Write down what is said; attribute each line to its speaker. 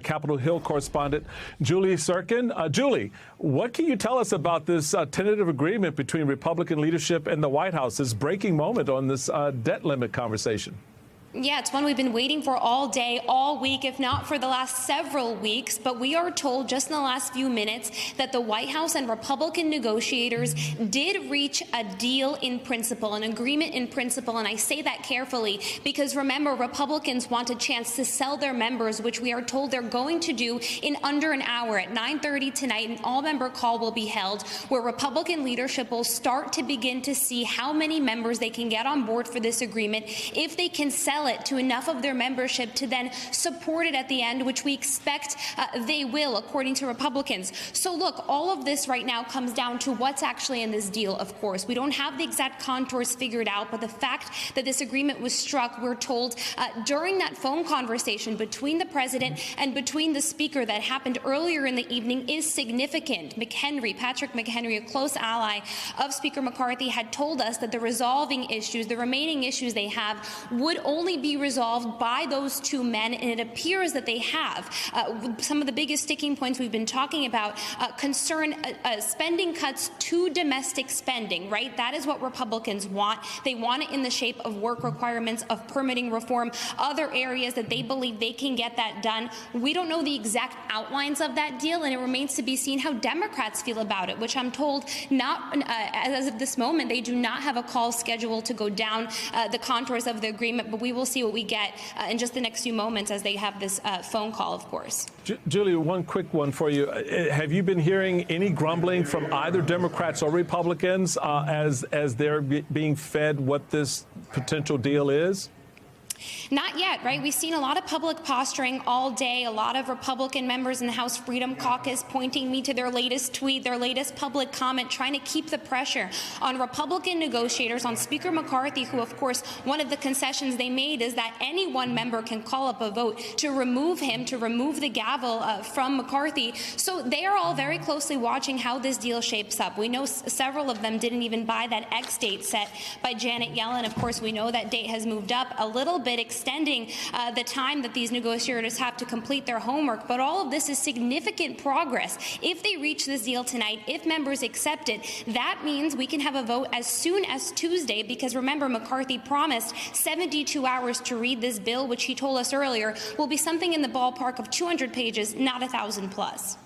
Speaker 1: Capitol Hill correspondent Julie Serkin. Julie, what can you tell us about this tentative agreement between Republican leadership and the White House, this breaking moment on this debt limit conversation?
Speaker 2: Yeah, it's one we've been waiting for all day, all week, if not for the last several weeks. But we are told just in the last few minutes that the White House and Republican negotiators did reach a deal in principle, an agreement in principle. And I say that carefully because, remember, Republicans want a chance to sell their members, which we are told they're going to do in under an hour at 9:30 tonight. An all-member call will be held where Republican leadership will start to begin to see how many members they can get on board for this agreement, if they can sell it to enough of their membership to then support it at the end, which we expect they will, according to Republicans. So look, all of this right now comes down to what's actually in this deal, of course. We don't have the exact contours figured out, but the fact that this agreement was struck, we're told, during that phone conversation between the president and between the speaker that happened earlier in the evening is significant. Patrick McHenry, a close ally of Speaker McCarthy, had told us that the remaining issues they have would only be resolved by those two men, and it appears that they have. Some of the biggest sticking points we've been talking about concern spending cuts to domestic spending, right? That is what Republicans want. They want it in the shape of work requirements, of permitting reform, other areas that they believe they can get that done. We don't know the exact outlines of that deal, and it remains to be seen how Democrats feel about it, which I'm told as of this moment, they do not have a call scheduled to go down the contours of the agreement, but we will see what we get in just the next few moments as they have this phone call, of course.
Speaker 1: Julie, one quick one for you. Have you been hearing any grumbling from either Democrats or Republicans as they're being fed what this potential deal is?
Speaker 2: Not yet, right? We've seen a lot of public posturing all day, a lot of Republican members in the House Freedom Caucus pointing me to their latest tweet, their latest public comment, trying to keep the pressure on Republican negotiators, on Speaker McCarthy, who, of course, one of the concessions they made is that any one member can call up a vote to remove him, to remove the gavel from McCarthy. So they are all very closely watching how this deal shapes up. We know several of them didn't even buy that X date set by Janet Yellen. Of course, we know that date has moved up a little bit, extending the time that these negotiators have to complete their homework. But all of this is significant progress. If they reach this deal tonight, if members accept it, that means we can have a vote as soon as Tuesday, because remember, McCarthy promised 72 hours to read this bill, which he told us earlier will be something in the ballpark of 200 pages, not 1,000 plus.